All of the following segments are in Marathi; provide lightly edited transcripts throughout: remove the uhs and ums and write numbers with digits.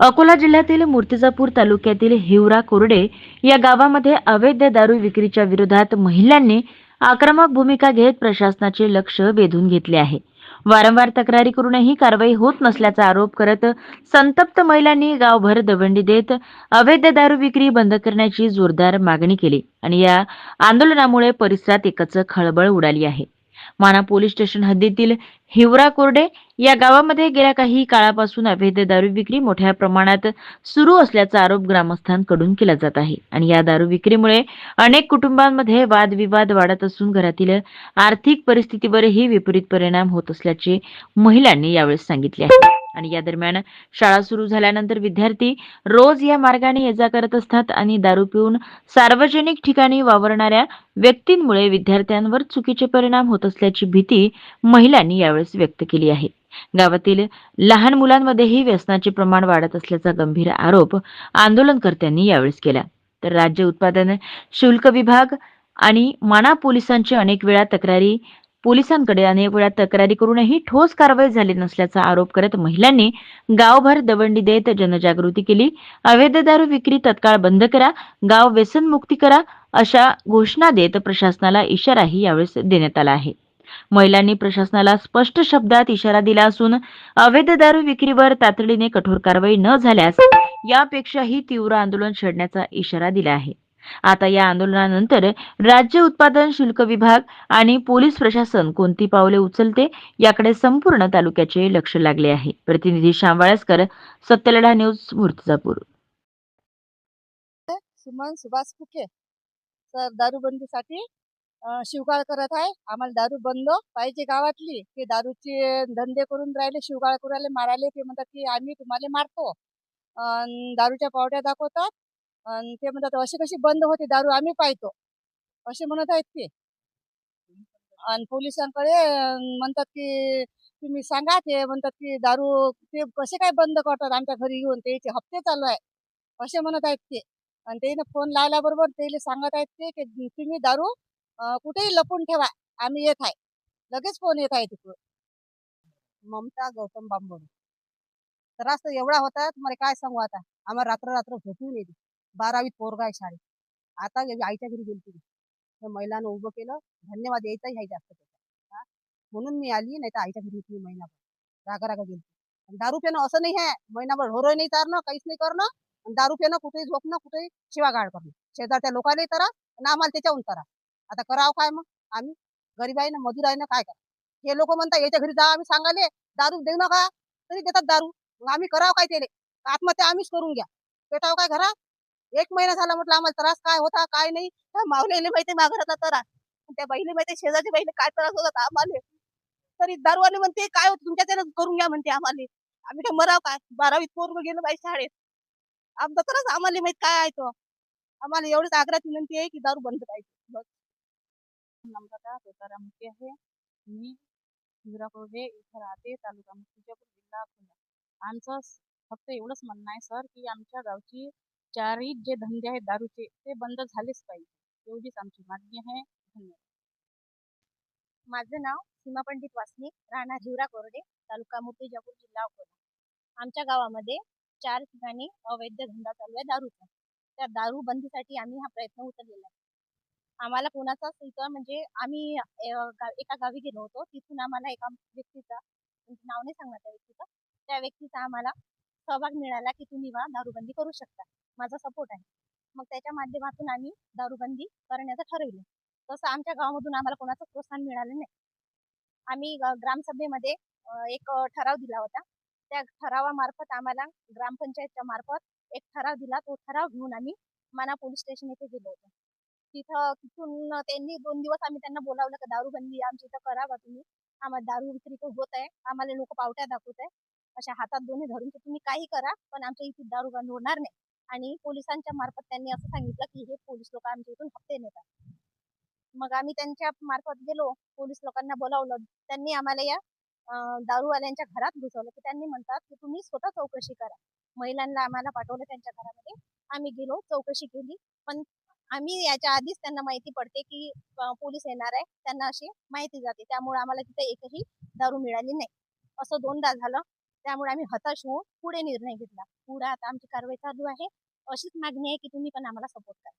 अकोला जिल्ह्यातील मूर्तिजापूर तालुक्यातील हिवरा कोरडे या गावामध्ये अवैध दारू विक्रीच्या विरोधात महिलांनी आक्रमक भूमिका घेत प्रशासनाचे लक्ष वेधून घेतले आहे. वारंवार तक्रारी करूनही कारवाई होत नसल्याचा आरोप करत संतप्त महिलांनी गावभर दवंडी देत अवैध दारू विक्री बंद करण्याची जोरदार मागणी केली आणि या आंदोलनामुळे परिसरात एकच खळबळ उडाली आहे. माना पोलीस स्टेशन हद्दीतील हिवरा कोरडे या गावामध्ये गेल्या काही काळापासून अवैध दारू विक्री मोठ्या प्रमाणात सुरू असल्याचा आरोप ग्रामस्थांकडून केला जात आहे आणि या दारू विक्रीमुळे अनेक कुटुंबांमध्ये वादविवाद वाढत असून घरातील आर्थिक परिस्थितीवरही विपरीत परिणाम होत असल्याचे महिलांनी यावेळी सांगितले आहे. आणि या दरम्यान शाळा सुरू झाल्यानंतर विद्यार्थी रोज या मार्गाने ये-जा करत असतात आणि दारू पिऊन सार्वजनिक ठिकाणी वावरणाऱ्या व्यक्तींमुळे विद्यार्थ्यांवर चुकीचे परिणाम होत असल्याची भीती महिलांनी यावेळेस व्यक्त केली आहे. गावातील लहान मुलांमध्येही व्यसनाचे प्रमाण वाढत असल्याचा गंभीर आरोप आंदोलनकर्त्यांनी यावेळेस केला. तर राज्य उत्पादन शुल्क विभाग आणि माना पोलिसांकडे अनेक वेळा तक्रारी करूनही ठोस कारवाई झाली नसल्याचा आरोप करत महिलांनी गावभर दवंडी देत जनजागृती केली. अवैध दारू विक्री तत्काळ बंद करा, गाव व्यसनमुक्ती करा अशा घोषणा देत प्रशासनाला इशाराही यावेळेस देण्यात आला आहे. महिलांनी प्रशासनाला स्पष्ट शब्दात इशारा दिला असून अवैध दारू विक्रीवर तातडीने कठोर कारवाई न झाल्यास यापेक्षाही तीव्र आंदोलन छेडण्याचा इशारा दिला आहे. आता या आंदोलनानंतर राज्य उत्पादन शुल्क विभाग आणि पोलीस प्रशासन कोणती पावले उचलते याकडे संपूर्ण तालुक्याचे लक्ष लागले आहे. प्रतिनिधी श्याम वाळस्कर, सत्यलढा न्यूज, मूर्तिजापूर. सुमन सुभाष फुके सर दारूबंदीसाठी शिवगाळ करत आहे. आम्हाला दारू बंद पाहिजे गावातली. ते दारूचे धंदे करून राहिले, शिवगाळ करून राहिले, मारायले. ते म्हणतात की आम्ही तुम्हाला मारतो. दारूच्या पावड्या दाखवतात आणि ते म्हणतात अशी कशी बंद होते दारू, आम्ही पाहतो असे म्हणत आहेत ते. आणि पोलिसांकडे म्हणतात की तुम्ही सांगा. ते म्हणतात की दारू ते कसे काय बंद करतात आमच्या घरी येऊन, त्याचे हप्ते चालू आहे असे म्हणत आहेत ते. आणि त्याने फोन लावल्याबरोबर त्याला सांगत आहेत ते की तुम्ही दारू कुठेही लपून ठेवा, आम्ही येत आहे. लगेच फोन येत आहे तिकडून. ममता गौतम बांबोडे. त्रास तर एवढा होता तुम्हाला काय सांगू आता. आम्हाला रात्र रात्र झोपून येते. 12वीत पोरगा आहे शाळेत. आता आईच्या घरी गेली ती. त्या महिलानं उभं केलं. धन्यवाद यायचाही आहे जास्त त्याचा. म्हणून मी आली, नाही तर आईच्या घरी होती महिनाभर. रागा रागा गेली. दारू पिणं असं नाही आहे, महिनाभर ढोरं नाही चारणं, काहीच नाही करणं. आणि दारू पिणं, कुठेही झोपणं, कुठेही शिवागाळ करणं. शेजारच्या लोकांनाही त्रास आणि आम्हाला त्याच्याहून त्रास. आता करावं काय मग आम्ही? गरीब आहे ना, मजूर आहे ना, काय करा. हे लोक म्हणतात याच्या घरी जा, आम्ही सांगाले दारू देऊ नका, तरी देतात दारू. मग आम्ही करावं काय त्याले? आत्महत्या आम्हीच करून घ्या, पेटावं काय घरात? 1 महिना झाला म्हटलं आम्हाला त्रास काय होता काय नाही. त्या मावलेले माहिती घराचा त्रास, त्या बाईले माहिती शेजारच्या बाईले काय त्रास होता आम्हाला. तरी दारूवाले म्हणते काय होत तुमच्या त्यानं करून घ्या म्हणते आम्हाला. आम्ही काय मराव काय? 12वीत पोरग गेलं बाई शाळेत. आमचा त्रास आम्हाला माहित काय आहे तो. आम्हाला एवढीच आग्रह विनंती आहे की दारू बंद पाहिजे बस. नम्रता तुकाराम मुके आहे. मी हिवराकोरडे इथं राहते, तालुका मूर्तिजापूर, जिल्हा अकोला. आमचं फक्त एवढंच म्हणणं आहे सर की आमच्या गावची चारही जे धंदे आहेत दारूचे ते बंद झालेच पाहिजे, एवढीच आमची मागणी आहे. धन्यवाद. माझं नाव सीमा पंडित वासनिक, राहणार हिवरा कोरडे, तालुका मूर्तिजापूर, जिल्हा अकोला. आमच्या गावामध्ये 4 ठिकाणी अवैध धंदा चालू आहे दारूचा. त्या दारू बंदीसाठी आम्ही हा प्रयत्न उचललेला आहे. आम्हाला कोणाचाच इथं म्हणजे आम्ही एका गावी गेलो होतो. तिथून आम्हाला एका व्यक्तीचा, म्हणजे नाव नाही सांगणार त्या व्यक्तीचं, त्या व्यक्तीचा आम्हाला सहभाग मिळाला की तुम्ही दारूबंदी करू शकता, माझा सपोर्ट आहे. मग त्याच्या माध्यमातून आम्ही दारूबंदी करण्याचं ठरवलं. तसं आमच्या गावामधून आम्हाला कोणाचं प्रोत्साहन मिळालं नाही. आम्ही ग्रामसभेमध्ये एक ठराव दिला होता. त्या ठरावामार्फत आम्हाला ग्रामपंचायतच्या मार्फत एक ठराव दिला. तो ठराव घेऊन आम्ही माना पोलीस स्टेशन येथे गेलो होतो. तिथून त्यांनी 2 दिवस आम्ही त्यांना बोलावलं की दारूबंदी आमच्या इथं करा बा तुम्ही. आम्हाला दारू विक्री होत आहे, आम्हाला लोक पावट्या दाखवत आहे, अशा हातात दोन्ही धरून की तुम्ही काही करा पण आमच्या इथे दारू बंद होणार नाही. आणि पोलिसांच्या मार्फत त्यांनी असं सांगितलं की हे पोलीस लोक आमच्या इथून हप्ते नेतात. मग आम्ही त्यांच्या मार्फत गेलो, पोलीस लोकांना बोलावलं. त्यांनी आम्हाला या दारूवाल्यांच्या घरात घुसवलं की त्यांनी म्हणतात की तुम्ही स्वतः चौकशी करा. महिलांना आम्हाला पाठवलं त्यांच्या घरामध्ये. आम्ही गेलो, चौकशी केली. पण आम्ही याच्या आधीच त्यांना माहिती पडते की पोलीस येणार आहे, त्यांना अशी माहिती जाते. त्यामुळे आम्हाला तिथे एकही दारू मिळाली नाही. असं 2दा झालं. त्यामुळे आम्ही हताश होऊन पुढे निर्णय घेतला. पुढे आता आमची कारवाई चालू आहे. अशीच मागणी आहे की तुम्ही पण आम्हाला सपोर्ट करा.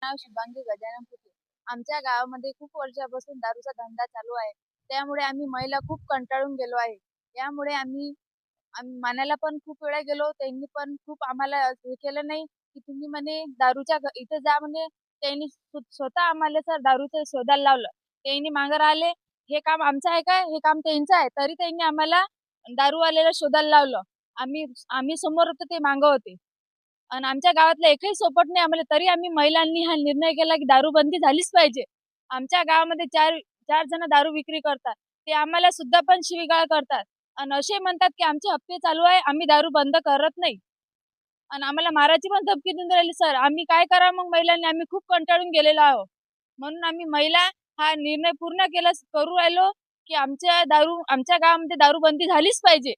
नाव शुभांगी गजानन फुके. आमच्या गावामध्ये खूप वर्षापासून दारूचा धंदा चालू आहे. त्यामुळे आम्ही महिला खूप कंटाळून गेलो आहे. यामुळे आम्ही आम्ही मानायला पण खूप वेळा गेलो. त्यांनी पण खूप आम्हाला हे केलं नाही, की तुम्ही म्हणे दारूच्या इथे जा म्हणे. त्यांनी स्वतः आम्हाला सर दारूचं शोधायला लावलं. त्यांनी मागं राहिले, हे काम आमचं आहे का? हे काम त्यांचं आहे. तरी त्यांनी आम्हाला दारूवाल्याला शोधायला लावलं. आम्ही आम्ही समोर होतो, ते मागं होते. आणि आमच्या गावातला एकही सपोर्ट नाही आम्हाला. तरी आम्ही महिलांनी हा निर्णय केला, की दारूबंदी झालीच पाहिजे. आमच्या गावामध्ये 4 जण दारू विक्री करतात. ते आम्हाला सुद्धा पण शिवीगाळ करतात आणि असे म्हणतात, की आमचे हप्ते चालू आहे, आम्ही दारू बंद करत नाही. आणि आम्हाला मारायची पण धमकी देऊन राहिली सर. आम्ही काय करावं मग महिलांनी? आम्ही खूप कंटाळून गेलेलो आहोत. म्हणून आम्ही महिला हा निर्णय पूर्ण करू राहिलो, की आमच्या गावामध्ये दारूबंदी झालीच पाहिजे.